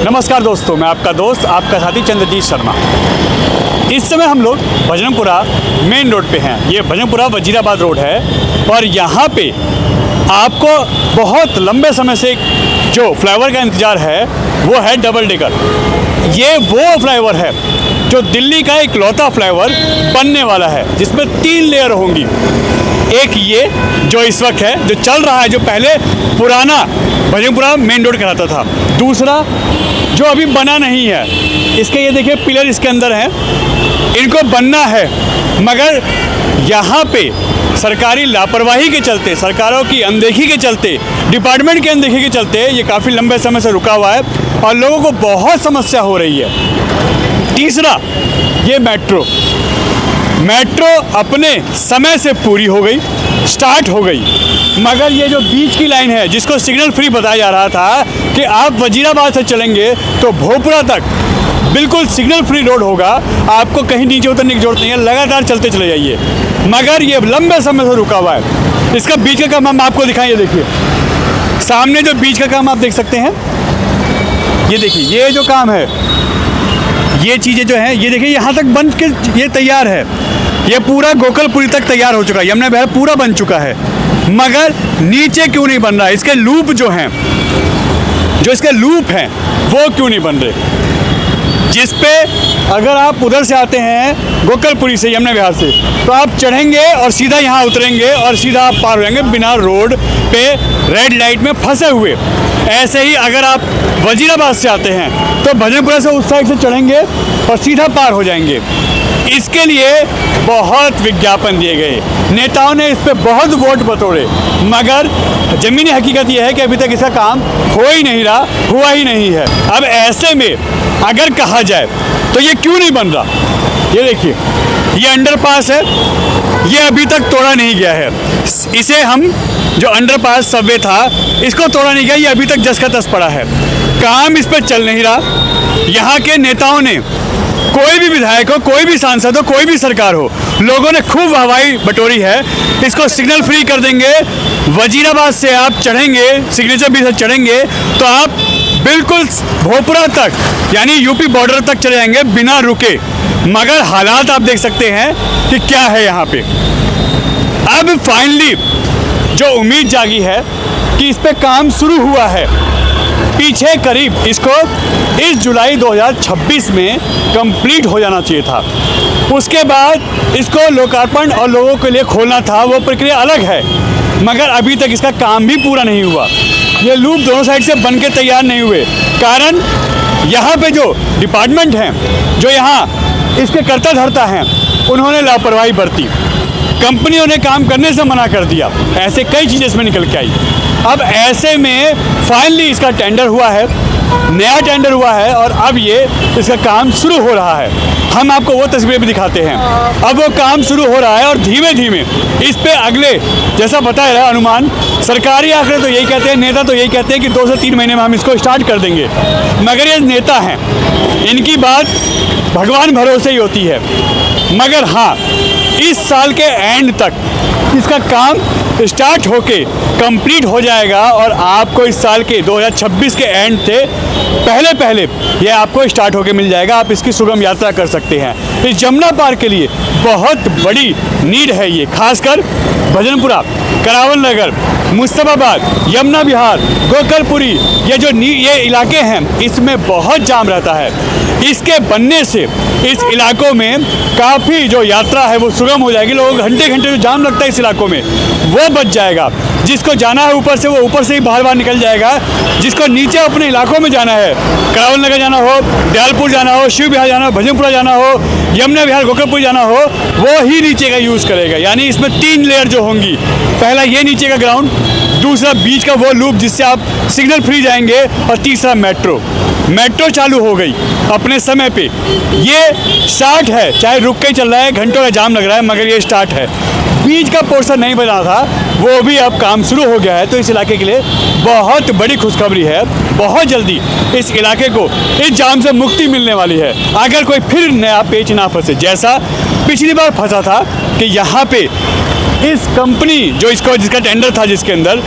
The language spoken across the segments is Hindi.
नमस्कार दोस्तों, मैं आपका दोस्त आपका साथी चंद्रजीत शर्मा। इस समय हम लोग बजरंगपुरा मेन रोड पे हैं। ये बजरंगपुरा वजीराबाद रोड है और यहाँ पे आपको बहुत लंबे समय से जो फ्लाईओवर का इंतज़ार है वो है डबल डेकर। ये वो फ्लाईओवर है जो दिल्ली का इकलौता फ्लाईओवर बनने वाला है जिसमें 3 लेयर होंगी। एक ये जो इस वक्त है, जो चल रहा है, जो पहले पुराना बजरंगपुरा मेन रोड कहलाता था। दूसरा जो अभी बना नहीं है, इसके ये देखिए पिलर इसके अंदर हैं, इनको बनना है, मगर यहाँ पे सरकारी लापरवाही के चलते, सरकारों की अनदेखी के चलते, डिपार्टमेंट की अनदेखी के चलते ये काफ़ी लंबे समय से रुका हुआ है और लोगों को बहुत समस्या हो रही है। तीसरा ये मेट्रो अपने समय से पूरी हो गई, स्टार्ट हो गई, मगर ये जो बीच की लाइन है जिसको सिग्नल फ्री बताया जा रहा था कि आप वजीराबाद से चलेंगे तो भोपरा तक बिल्कुल सिग्नल फ्री रोड होगा, आपको कहीं नीचे उतरने की जरूरत नहीं है, लगातार चलते चले जाइए, मगर ये लंबे समय से रुका हुआ है। इसका बीच का काम हम आपको दिखाएं। ये देखिए सामने जो बीच का काम आप देख सकते हैं, ये देखिए ये जो काम है, ये चीज़ें जो हैं, ये देखिए यहाँ तक बन के ये तैयार है। ये पूरा गोकलपुरी तक तैयार हो चुका है, यमुना विहार पूरा बन चुका है, मगर नीचे क्यों नहीं बन रहा है? इसके लूप जो हैं, जो इसके लूप हैं वो क्यों नहीं बन रहे? जिस पे अगर आप उधर से आते हैं गोकलपुरी से, यमुना विहार से, तो आप चढ़ेंगे और सीधा यहाँ उतरेंगे और सीधा आप पार हो जाएंगे बिना रोड पे रेड लाइट में फंसे हुए। ऐसे ही अगर आप वजीराबाद से आते हैं तो बजरंगपुरा से उस साइड से चढ़ेंगे और सीधा पार हो जाएंगे। इसके लिए बहुत विज्ञापन दिए गए, नेताओं ने इस पे बहुत वोट बटोरे, मगर ज़मीनी हकीकत यह है कि अभी तक इसका काम हो ही नहीं रहा, हुआ ही नहीं है। अब ऐसे में अगर कहा जाए तो ये क्यों नहीं बन रहा? ये देखिए ये अंडरपास है, ये अभी तक तोड़ा नहीं गया है। इसे हम जो अंडरपास सबवे था इसको तोड़ा नहीं गया, ये अभी तक जस का तस पड़ा है, काम इस पर चल नहीं रहा। यहाँ के नेताओं ने, कोई भी विधायक हो, कोई भी सांसद हो, कोई भी सरकार हो, लोगों ने खूब वाहवाही बटोरी है। इसको सिग्नल फ्री कर देंगे, वजीराबाद से आप चढ़ेंगे, सिग्नेचर भी से चढ़ेंगे तो आप बिल्कुल भोपरा तक यानी यूपी बॉर्डर तक चले जाएंगे बिना रुके। मगर हालात आप देख सकते हैं कि क्या है यहाँ पे। अब फाइनली जो उम्मीद जागी है कि इस पे काम शुरू हुआ है, पीछे करीब इसको इस जुलाई 2026 में कंप्लीट हो जाना चाहिए था। उसके बाद इसको लोकार्पण और लोगों के लिए खोलना था, वो प्रक्रिया अलग है, मगर अभी तक इसका काम भी पूरा नहीं हुआ। ये लूप दोनों साइड से बन के तैयार नहीं हुए, कारण यहाँ पे जो डिपार्टमेंट हैं, जो यहाँ इसके कर्ता धर्ता हैं, उन्होंने लापरवाही बरती, कंपनियों ने काम करने से मना कर दिया, ऐसे कई चीज़ें इसमें निकल के आई। अब ऐसे में फाइनली इसका टेंडर हुआ है, नया टेंडर हुआ है और अब ये इसका काम शुरू हो रहा है। हम आपको वो तस्वीरें भी दिखाते हैं। अब वो काम शुरू हो रहा है और धीमे धीमे इस पे अगले, जैसा बताया रहा अनुमान, सरकारी आंकड़े तो यही कहते हैं, नेता तो यही कहते हैं कि 2 से 3 महीने में हम इसको स्टार्ट कर देंगे, मगर ये नेता हैं, इनकी बात भगवान भरोसे ही होती है। मगर हाँ, इस साल के एंड तक इसका काम स्टार्ट होके कंप्लीट हो जाएगा और आपको इस साल के 2026 के एंड से पहले ये आपको स्टार्ट होके मिल जाएगा। आप इसकी सुगम यात्रा कर सकते हैं। इस जमुना पार के लिए बहुत बड़ी नीड है ये, खासकर बजरंगपुरा, करावल नगर, मुस्तफाबाद, यमुना विहार, गोकलपुरी, ये इलाके हैं, इसमें बहुत जाम रहता है। इसके बनने से इस इलाकों में काफ़ी जो यात्रा है वो सुगम हो जाएगी। लोगों को घंटे जो जाम लगता है इस इलाकों में वो बच जाएगा। जिसको जाना है ऊपर से, वो ऊपर से ही बाहर निकल जाएगा। जिसको नीचे अपने इलाकों में जाना है, करावल नगर जाना हो, दयालपुर जाना हो, शिव विहार जाना हो, भजनपुरा जाना हो, यमुना विहार, गोकलपुर जाना हो, वो ही नीचे का यूज़ करेगा। यानी इसमें 3 लेयर जो होंगी, पहला ये नीचे का ग्राउंड, दूसरा बीच का वो लूप जिससे आप सिग्नल फ्री जाएंगे, और तीसरा मेट्रो चालू हो गई अपने समय पे। ये स्टार्ट है, चाहे रुक के चल रहा है, घंटों का जाम लग रहा है, मगर ये स्टार्ट है। बीच का पोर्शन नहीं बना था, वो भी अब काम शुरू हो गया है। तो इस इलाके के लिए बहुत बड़ी खुशखबरी है। बहुत जल्दी इस इलाके को इस जाम से मुक्ति मिलने वाली है, अगर कोई फिर नया पेच ना फंसे, जैसा पिछली बार फंसा था कि यहाँ पे इस कंपनी जो इसको जिसका टेंडर था जिसके अंदर,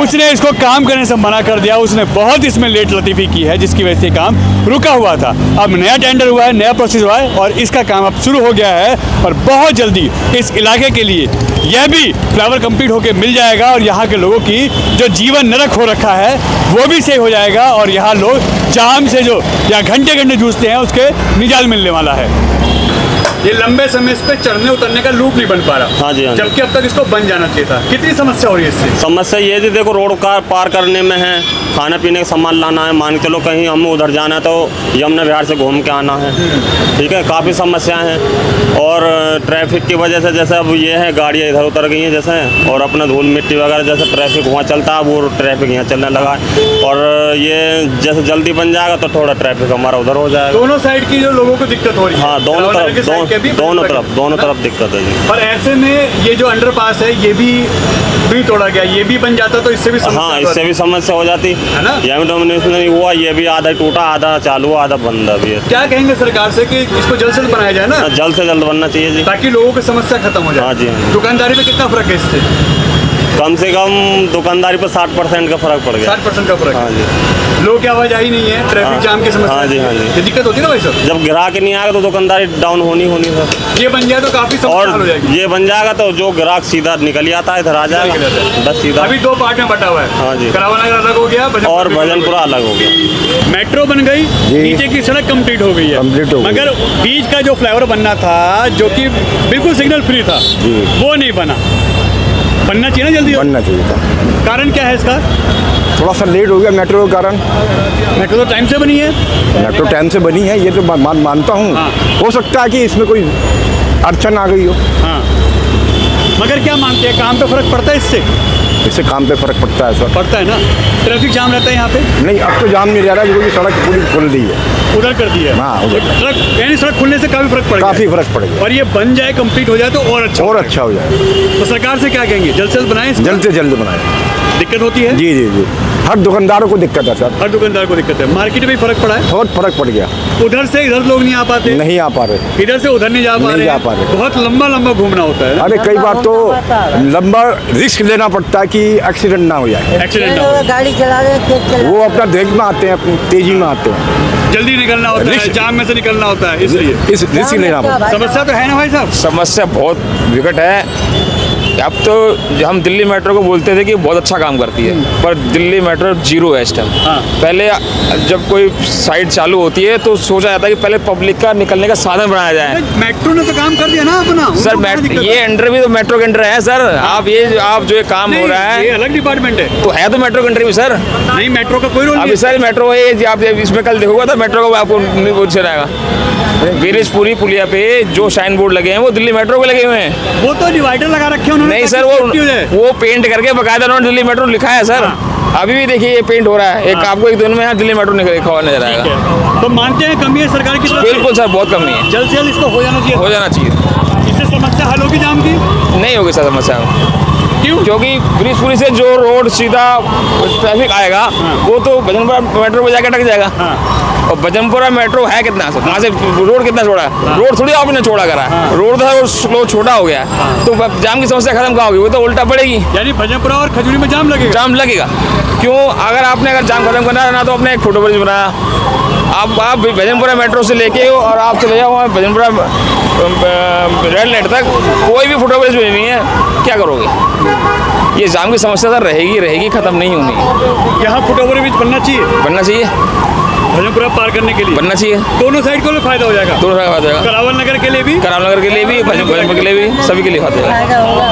उसने इसको काम करने से मना कर दिया। उसने बहुत इसमें लेट लतीफ़ी की है, जिसकी वजह से काम रुका हुआ था। अब नया टेंडर हुआ है, नया प्रोसेस हुआ है और इसका काम अब शुरू हो गया है और बहुत जल्दी इस इलाके के लिए यह भी फ्लाईओवर कंप्लीट होकर मिल जाएगा और यहाँ के लोगों की जो जीवन नरक हो रखा है वो भी सही हो जाएगा और यहाँ लोग जाम से जो या घंटे घंटे जूझते हैं उसके निजात मिलने वाला है। ये लंबे समय इस पे चढ़ने उतरने का लूप नहीं बन पा रहा। हाँ जी, हाँ जी। जबकि अब तक इसको बन जाना चाहिए था। कितनी समस्या हो रही है इससे? समस्या ये है, देखो रोड का पार करने में है, खाने पीने का सामान लाना है, मान के चलो कहीं हम उधर जाना है तो यमुना विहार से घूम के आना है, ठीक है, काफ़ी समस्याएं हैं। और ट्रैफिक की वजह से जैसे अब ये है गाड़ियाँ इधर उतर गई हैं जैसे, और अपना धूल मिट्टी वगैरह जैसे ट्रैफिक वहाँ चलता है वो ट्रैफिक यहाँ चलने लगा है। और ये जैसे जल्दी बन जाएगा तो थोड़ा ट्रैफिक हमारा उधर हो जाएगा। दोनों साइड की जो लोगों को दिक्कत हो रही है। हाँ, दोनों तरफ दिक्कत है जी। और ऐसे में ये जो अंडरपास है ये भी तोड़ा गया, ये भी बन जाता तो इससे भी समस्या। हाँ, इससे भी समस्या हो जाती है ना। यहाँ में डोमिनेशन नहीं हुआ, ये भी आधा टूटा आधा चालू आधा बंद अभी है। क्या कहेंगे सरकार से कि इसको जल्द से जल्द बनाया जाए ना, जल्द से जल्द बनना चाहिए जी, ताकि लोगों की समस्या खत्म हो जाए। हाँ जी, हाँ जी। दुकानदारी पे कितना फर्क है इससे? कम से कम दुकानदारी पर 60% का फर्क पड़ गया। 60% का फर्क। हाँ जी। लोग की आवाजाही नहीं है, ट्रैफिक जाम की समस्या। हाँ जी, हाँ जी। ये दिक्कत होती है ना भाई साहब। जब ग्राहक नहीं आएगा तो दुकानदारी डाउन होनी सर। ये बन जाए तो काफी समस्या हल हो और जाएगी। ये बन जाएगा तो जो ग्राहक सीधा निकल आता है इधर आ जाएगा बस सीधा। अभी 2 पार्ट में बटा हुआ है। हाँ जी। करावा नगर अलग हो गया और भजनपुरा अलग हो गया। मेट्रो बन गई, नीचे की सड़क कंप्लीट हो गई है, मगर बीच का जो फ्लाईओवर बनना था जो कि बिल्कुल सिग्नल फ्री था वो नहीं बना। बनना चाहिए ना, जल्दी बनना चाहिए था। कारण क्या है इसका? थोड़ा सा लेट हो गया मेट्रो के कारण। मेट्रो तो टाइम से बनी है। मेट्रो टाइम से बनी है ये तो मानता हूँ। हाँ। हो सकता है कि इसमें कोई अड़चन आ गई हो। हाँ, मगर क्या मानते हैं, काम पे फर्क पड़ता है इससे? इससे काम पे फर्क पड़ता है सर। पड़ता है ना। ट्रैफिक जाम रहता है यहाँ पे? नहीं, अब तो जाम नहीं रह रहा क्योंकि सड़क पूरी खुल दी है। उधर कर दिया है। हाँ, उधर। सड़क यानी सड़क खुलने से काफी फर्क पड़ेगा। काफ़ी फर्क पड़ेगा और ये बन जाए, कंप्लीट हो जाए तो और अच्छा हो जाए। तो सरकार से क्या कहेंगे, जल्द से जल्द बनाए इसको? जल्द से जल्द बनाए। दिक्कत होती है जी जी जी, हर दुकानदारों को दिक्कत है सर। हर दुकानदार को दिक्कत है। मार्केट में भी फर्क पड़ा है, बहुत फर्क पड़ गया। उधर से इधर लोग नहीं आ पाते, नहीं आ पा रहे, इधर से उधर नहीं जा पा रहे, बहुत लंबा लंबा घूमना होता है। अरे कई बार तो लंबा रिस्क लेना पड़ता है कि एक्सीडेंट ना हो जाए। एक्सीडेंट ना हो, गाड़ी चला रहे वो अपना देख में आते हैं, अपनी तेजी में आते हैं, जल्दी निकलना होता है, जाम में से निकलना होता है, इसलिए इस रिस्क लेना पड़ता है। समस्या तो है ना भाई साहब? समस्या बहुत विकट है। अब तो हम दिल्ली मेट्रो को बोलते थे कि बहुत अच्छा काम करती है, पर दिल्ली मेट्रो जीरो है इस टाइम। हाँ। पहले जब कोई साइड चालू होती है तो सोचा जाता है कि पहले पब्लिक का निकलने का साधन बनाया जाए। मेट्रो ने तो काम कर दिया ना अपना। सर ये अंडर भी तो मेट्रो के अंडर है सर। आप जो ये काम हो रहा ये है अलग डिपार्टमेंट है तो है तो मेट्रो के अंडर भी सर। नहीं, मेट्रो का कोई रोल नहीं अभी सर मेट्रो है, आप इसमें कल देखोगा तो मेट्रो का आपको नहीं पूछ रहेगा। वीरेशपुरी पुलिया पे जो साइन बोर्ड लगे हैं वो दिल्ली मेट्रो के लगे हुए हैं। वो तो डिवाइडर लगा रखे हैं उन्होंने। नहीं सर, वो पेंट करके बकायदा उन्होंने दिल्ली मेट्रो लिखा है सर। अभी भी देखिए ये पेंट हो रहा है, एक आपको एक दिन में यहाँ दिल्ली मेट्रो लिखा हुआ नजर आएगा। तो मानते हैं कमी है सरकार की तरफ से? बिल्कुल सर, बहुत कमी है। जल्द से जल्द इसको हो जाना चाहिए। इससे समस्या हल होगी जाम की? नहीं होगी सर समस्या, क्यों? क्योंकि ब्रिजपुरी से जो रोड सीधा ट्रैफिक आएगा वो तो भजनपुरा मेट्रो पे जाके अटक जाएगा। और भजनपुरा मेट्रो है कितना सर, वहाँ से रोड कितना छोड़ा है? रोड थोड़ी आपने चौड़ा करा है, रोड था वो स्लो छोटा हो गया, तो जाम की समस्या खत्म कहाँ होगी? वो तो उल्टा पड़ेगी। यानी भजनपुरा और खजूरी में जाम लगेगा? जाम लगेगा। क्यों? अगर जाम खत्म करना है ना तो अपने एक फोटो ब्रिज बनाया, आप भजनपुरा मेट्रो से लेके और आप चले जाओ वहाँ भजनपुरा रेड लाइट तक, कोई भी फोटो ब्रिज नहीं है, क्या करोगे? ये जाम की समस्या सर रहेगी, खत्म नहीं होनी। यहाँ फुटओवर ब्रिज बनना चाहिए भजनपुरा पार करने के लिए, बनना चाहिए। दोनों साइड को फायदा हो जाएगा। दोनों फायदा हो जाएगा, करावल नगर के लिए भी, भजनपुर के लिए भी, सभी के लिए फायदा हो जाएगा। फायदा होगा।